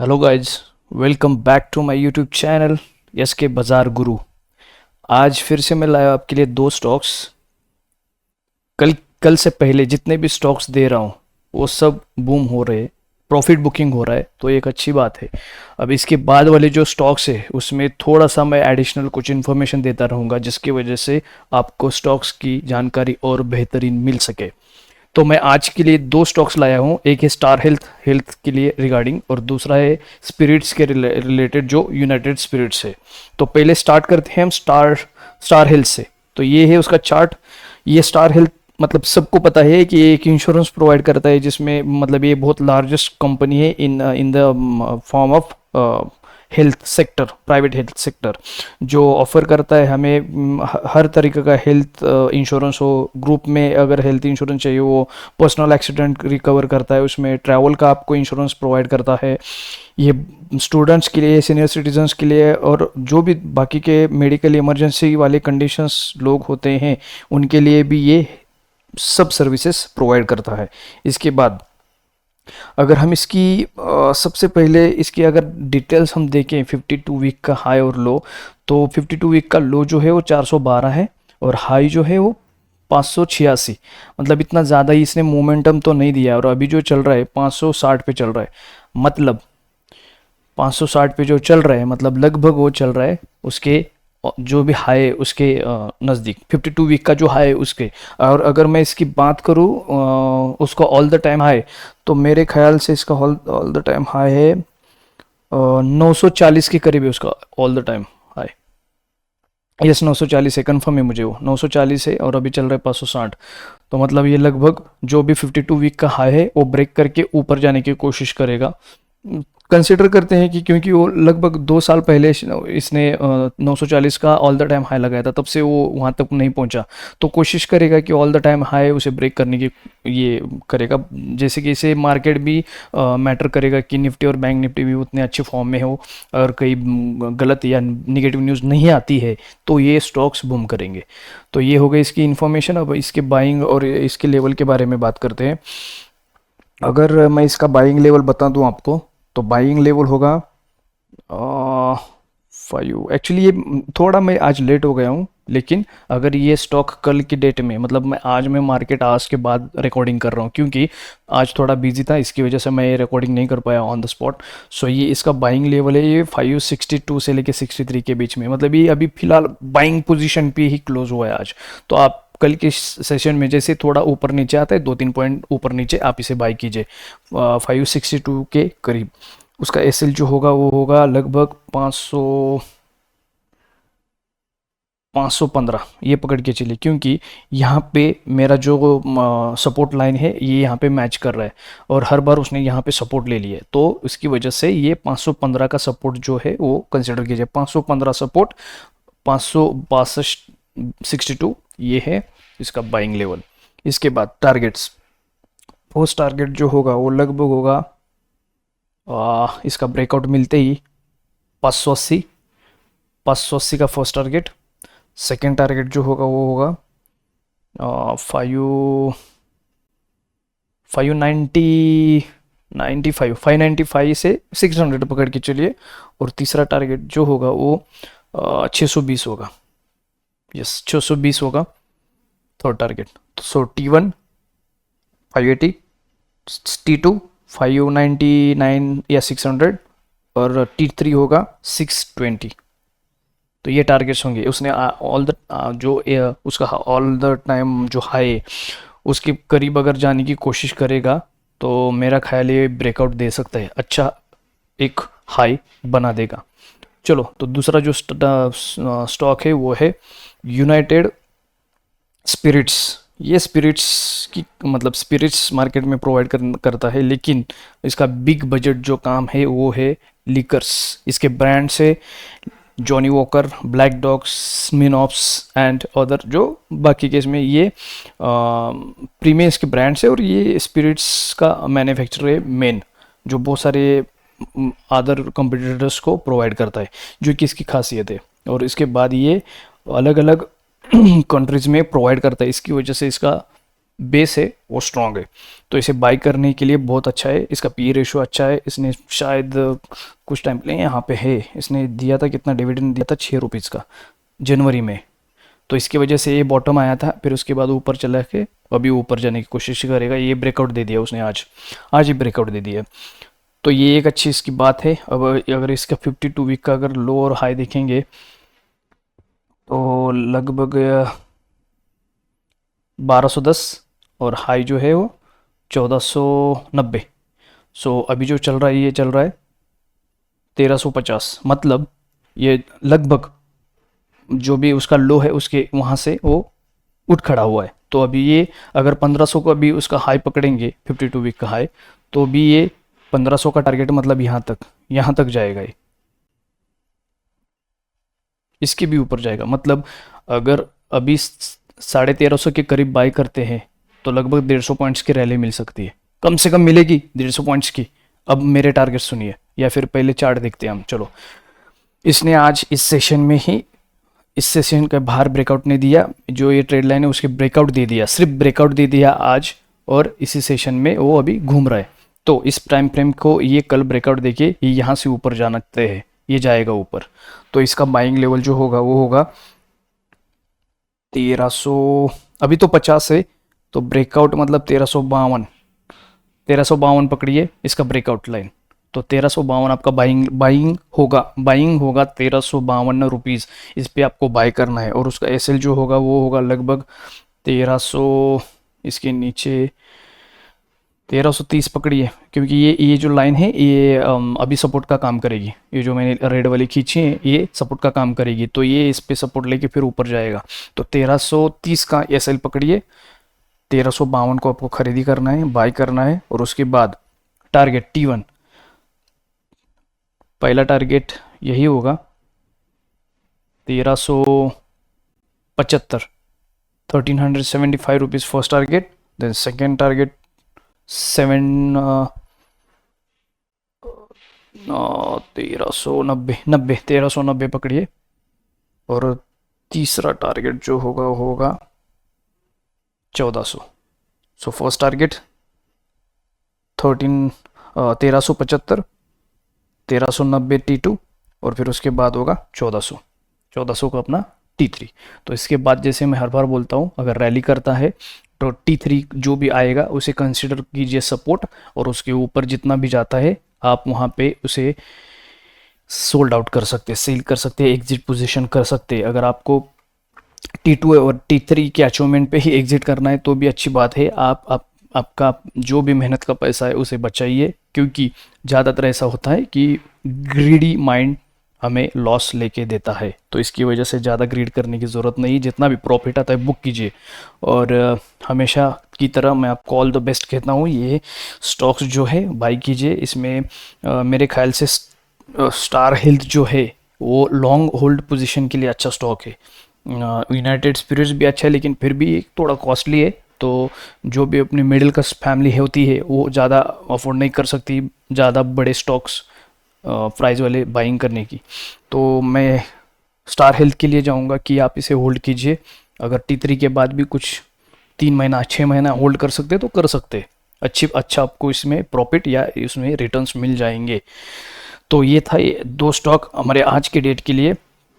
Hello guys, welcome back to my YouTube channel yes के बाजार गुरु। आज फिर से मैं लाया आपके लिए दो स्टॉक्स। कल कल से पहले जितने भी स्टॉक्स दे रहा हूँ वो सब बूम हो रहे हैं, प्रॉफिट बुकिंग हो रहा है, तो एक अच्छी बात है। अब इसके बाद वाले जो स्टॉक्स है उसमें थोड़ा सा मैं एडिशनल कुछ इन्फॉर्मेशन देता रहूँगा जिसकी वजह से आपको स्टॉक्स की जानकारी और बेहतरीन मिल सके। तो मैं आज के लिए दो स्टॉक्स लाया हूँ, एक है स्टार हेल्थ हेल्थ के लिए रिगार्डिंग और दूसरा है स्पिरिट्स के रिलेटेड जो यूनाइटेड स्पिरिट्स है। तो पहले स्टार्ट करते हैं हम स्टार हेल्थ से। तो ये है उसका चार्ट। ये स्टार हेल्थ मतलब सबको पता है कि ये एक इंश्योरेंस प्रोवाइड करता है, जिसमें मतलब ये बहुत लार्जेस्ट कंपनी है in the form of health sector, private health sector, जो ऑफर करता है हमें हर तरीके का हेल्थ इंश्योरेंस हो। ग्रुप में अगर हेल्थ इंश्योरेंस चाहिए, वो पर्सनल एक्सीडेंट रिकवर करता है, उसमें ट्रैवल का आपको इंश्योरेंस प्रोवाइड करता है। ये स्टूडेंट्स के लिए, सीनियर सिटीजन्स के लिए और जो भी बाकी के मेडिकल इमरजेंसी वाले कंडीशंस लोग होते हैं उनके लिए भी ये सब सर्विसेज प्रोवाइड करता है। इसके बाद अगर हम इसकी सबसे पहले इसकी अगर डिटेल्स हम देखें 52 वीक का हाई और लो, तो 52 वीक का लो जो है वो 412 है और हाई जो है वो 586। मतलब इतना ज़्यादा ही इसने मोमेंटम तो नहीं दिया और अभी जो चल रहा है 560 पे चल रहा है। मतलब 560 पे जो चल रहा है मतलब लगभग वो चल रहा है उसके जो भी हाई है उसके नज़दीक, 52 वीक का जो हाई है उसके। और अगर मैं इसकी बात करूँ उसका ऑल द टाइम हाई, तो मेरे ख्याल से इसका ऑल द टाइम हाई है 940 के करीब है उसका all the time high. Yes, 940 है, कंफर्म है मुझे, वो 940 है और अभी चल रहा है 560। तो मतलब ये लगभग जो भी 52 वीक का हाई है वो ब्रेक करके ऊपर जाने की कोशिश करेगा। कंसिडर करते हैं कि क्योंकि वो लगभग 2 साल पहले इसने 940 का ऑल द टाइम हाई लगाया था, तब से वो वहाँ तक नहीं पहुँचा। तो कोशिश करेगा कि ऑल द टाइम हाई उसे ब्रेक करने की ये करेगा। जैसे कि इसे मार्केट भी मैटर करेगा कि निफ्टी और बैंक निफ्टी भी उतने अच्छे फॉर्म में हो, और कहीं गलत या निगेटिव न्यूज़ नहीं आती है तो ये स्टॉक्स बूम करेंगे। तो ये हो गई इसकी इन्फॉर्मेशन। अब इसके बाइंग और इसके लेवल के बारे में बात करते हैं। अगर मैं इसका बाइंग लेवल बता दूं आपको, तो बाइंग लेवल होगा 5। एक्चुअली ये थोड़ा मैं आज लेट हो गया हूँ, लेकिन अगर ये स्टॉक कल की डेट में, मतलब मैं मार्केट आज के बाद रिकॉर्डिंग कर रहा हूँ क्योंकि आज थोड़ा बिजी था, इसकी वजह से मैं ये रिकॉर्डिंग नहीं कर पाया ऑन द स्पॉट। सो ये इसका बाइंग लेवल है ये 562 से लेके 63 के बीच में। मतलब ये अभी फिलहाल बाइंग पोजीशन पे ही क्लोज हुआ है आज। तो आप कल के सेशन में जैसे थोड़ा ऊपर नीचे आता है, 2-3 पॉइंट ऊपर नीचे, आप इसे बाई कीजिए 562 के करीब। उसका एसएल जो होगा वो होगा लगभग 515, ये पकड़ के चलिए, क्योंकि यहाँ पे मेरा जो सपोर्ट लाइन है ये यहाँ पे मैच कर रहा है और हर बार उसने यहाँ पे सपोर्ट ले लिया है, तो इसकी वजह से ये 515 का सपोर्ट जो है वो कंसिडर कीजिए। 515 सपोर्ट, 562 ये है इसका बाइंग लेवल। इसके बाद टारगेट्स, फर्स्ट टारगेट जो होगा वो लगभग होगा इसका ब्रेकआउट मिलते ही 580, 580 का फर्स्ट टारगेट। सेकेंड टारगेट जो होगा वो होगा 595 से 600 पकड़ के चलिए। और तीसरा टारगेट जो होगा वो 620 होगा। यस, 620 होगा थर्ड टारगेट। सो T1 580, T2 599 या 600 और T3 होगा 620। तो ये टारगेट्स होंगे। उसने ऑल द उसका ऑल द टाइम जो हाई उसके करीब अगर जाने की कोशिश करेगा तो मेरा ख्याल ये ब्रेकआउट दे सकता है, अच्छा एक हाई बना देगा। चलो, तो दूसरा जो स्टॉक है वो है यूनाइटेड स्पिरिट्स। ये स्पिरिट्स की मतलब स्पिरिट्स मार्केट में प्रोवाइड करता है, लेकिन इसका बिग बजट जो काम है वो है लिकर्स। इसके ब्रांड्स है Johnnie Walker, Black Dog, Smirnoffs and other, जो बाकी केस में ये प्रीमियर्स के ब्रांड्स है और ये स्पिरिट्स का मैन्युफैक्चरर है मेन, जो बहुत सारे अदर कंपटीटर्स को प्रोवाइड करता है, जो कि इसकी खासियत है। और इसके बाद ये अलग अलग कंट्रीज़ में प्रोवाइड करता है, इसकी वजह से इसका बेस है वो स्ट्रांग है, तो इसे बाई करने के लिए बहुत अच्छा है। इसका पी रेशो अच्छा है। इसने शायद कुछ टाइम पहले यहाँ पे है, इसने दिया था कितना डिविडेंड दिया था, 6 रुपीज़ का जनवरी में। तो इसकी वजह से ये बॉटम आया था, फिर उसके बाद ऊपर चला के अभी ऊपर जाने की कोशिश करेगा। ये ब्रेकआउट दे दिया उसने, आज ही ब्रेकआउट दे दिया। तो ये एक अच्छी इसकी बात है। अब अगर इसका 52 वीक का अगर लो और हाई देखेंगे तो लगभग 1210 और हाई जो है वो 1490। सो अभी जो चल रहा है ये चल रहा है 1350, मतलब ये लगभग जो भी उसका लो है उसके वहाँ से वो उठ खड़ा हुआ है। तो अभी ये अगर 1500 को अभी उसका हाई पकड़ेंगे, 52 वीक का हाई, तो अभी ये 1500 का टारगेट मतलब यहाँ तक जाएगा ये, इसके भी ऊपर जाएगा। मतलब अगर अभी 1350 के करीब बाई करते हैं तो लगभग 150 पॉइंट्स की रैली मिल सकती है, कम से कम मिलेगी 150 पॉइंट्स की। अब मेरे टारगेट सुनिए, या फिर पहले चार्ट देखते हैं हम। चलो, इसने आज इस सेशन में ही, इस सेशन का बाहर ब्रेकआउट नहीं दिया, जो ये ट्रेड लाइन है उसके ब्रेकआउट दे दिया, सिर्फ ब्रेकआउट दे दिया आज, और इसी सेशन में वो अभी घूम रहा है। तो इस प्राइम फ्रेम को ये कल ब्रेकआउट देके ये यहाँ से ऊपर जाना तय है, ये जाएगा ऊपर। तो इसका बाइंग लेवल जो होगा वो होगा 1300, अभी तो 50 है, तो ब्रेकआउट मतलब 1352 पकड़िए इसका ब्रेकआउट लाइन। तो 1352 आपका बाइंग होगा 1352 रुपीज़। इस पे आपको बाय करना है, और उसका एसएल जो होगा वो होगा लगभग 1300, इसके नीचे 1330 पकड़िए, क्योंकि ये जो लाइन है ये अभी सपोर्ट का काम करेगी। ये जो मैंने रेड वाली खींची है ये सपोर्ट का काम करेगी, तो ये इस पे सपोर्ट लेके फिर ऊपर जाएगा। तो 1330 का एसएल पकड़िए, 1352 को आपको खरीदी करना है, बाय करना है। और उसके बाद टारगेट T1, पहला टारगेट यही होगा 1375, 1375 rupees first target. Then second target 1390 पकड़िए, और तीसरा टारगेट जो होगा वो होगा 1400। सो फर्स्ट टारगेट 1375, 1390 T2, और फिर उसके बाद होगा 1400 का अपना T3। तो इसके बाद जैसे मैं हर बार बोलता हूँ, अगर रैली करता है तो T3 जो भी आएगा उसे कंसिडर कीजिए सपोर्ट, और उसके ऊपर जितना भी जाता है आप वहाँ पे उसे सोल्ड आउट कर सकते हैं, सेल कर सकते हैं, एग्जिट पोजीशन कर सकते हैं। अगर आपको T2 और T3 के अचीवमेंट पे ही एग्जिट करना है तो भी अच्छी बात है। आपका जो भी मेहनत का पैसा है उसे बचाइए, क्योंकि ज़्यादातर ऐसा होता है कि ग्रीडी माइंड हमें लॉस लेके देता है। तो इसकी वजह से ज़्यादा ग्रीड करने की ज़रूरत नहीं, जितना भी प्रॉफिट आता है बुक कीजिए। और हमेशा की तरह मैं आपको ऑल द बेस्ट कहता हूँ, ये स्टॉक्स जो है बाई कीजिए। इसमें मेरे ख्याल से स्टार हेल्थ जो है वो लॉन्ग होल्ड पोजीशन के लिए अच्छा स्टॉक है। यूनाइटेड स्पिरिट्स भी अच्छा है, लेकिन फिर भी थोड़ा कॉस्टली है। तो जो भी अपनी मिडिल क्लास फैमिली होती है वो ज़्यादा अफोर्ड नहीं कर सकती ज़्यादा बड़े स्टॉक्स प्राइस वाले बाइंग करने की। तो मैं स्टार हेल्थ के लिए जाऊंगा कि आप इसे होल्ड कीजिए। अगर T3 के बाद भी कुछ 3 महीना 6 महीना होल्ड कर सकते तो कर सकते, अच्छा आपको इसमें प्रॉफिट या इसमें रिटर्न्स मिल जाएंगे। तो ये था ये 2 स्टॉक हमारे आज के डेट के लिए,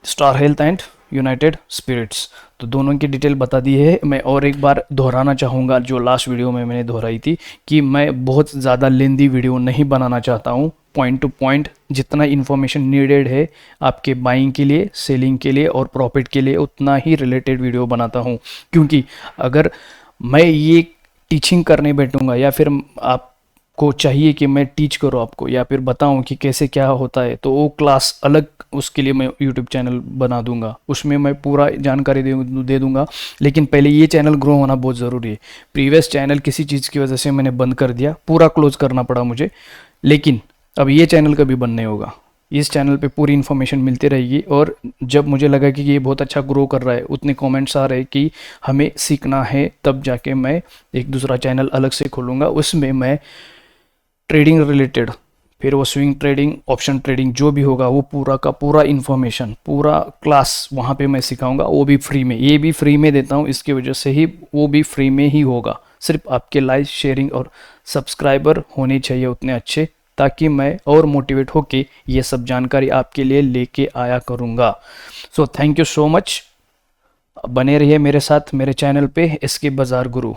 Star Health and United Spirits. तो दोनों की डिटेल बता दी है। मैं और एक बार दोहराना चाहूँगा जो लास्ट वीडियो में मैंने दोहराई थी, कि मैं बहुत ज़्यादा लेंदी वीडियो नहीं बनाना चाहता हूँ। पॉइंट टू पॉइंट जितना इन्फॉर्मेशन नीडेड है आपके बाइंग के लिए, सेलिंग के लिए और प्रॉफिट के लिए, उतना ही रिलेटेड वीडियो बनाता हूँ। क्योंकि अगर मैं ये टीचिंग करने बैठूँगा, या फिर आपको चाहिए कि मैं टीच करूँ आपको, या फिर बताऊँ कि कैसे क्या होता है, तो वो क्लास अलग, उसके लिए मैं यूट्यूब चैनल बना दूंगा, उसमें मैं पूरा जानकारी दे दूंगा। लेकिन पहले ये चैनल ग्रो होना बहुत ज़रूरी है। प्रीवियस चैनल किसी चीज़ की वजह से मैंने बंद कर दिया, पूरा क्लोज करना पड़ा मुझे, लेकिन अब ये चैनल कभी बंद नहीं होगा। इस चैनल पे पूरी इन्फॉर्मेशन मिलती रहेगी। और जब मुझे लगा कि ये बहुत अच्छा ग्रो कर रहा है, उतने कमेंट्स आ रहे कि हमें सीखना है, तब जाके मैं एक दूसरा चैनल अलग से खोलूँगा। उसमें मैं ट्रेडिंग रिलेटेड, फिर वो स्विंग ट्रेडिंग, ऑप्शन ट्रेडिंग जो भी होगा, वो पूरा का पूरा इन्फॉर्मेशन, पूरा क्लास वहाँ पे मैं सिखाऊंगा, वो भी फ्री में। ये भी फ्री में देता हूँ, इसकी वजह से ही वो भी फ्री में ही होगा। सिर्फ आपके लाइक शेयरिंग और सब्सक्राइबर होने चाहिए उतने अच्छे, ताकि मैं और मोटिवेट होके ये सब जानकारी आपके लिए लेके आया करूँगा। So thank you so much. बने रहिए मेरे साथ मेरे चैनल पे एसके बाजार गुरु।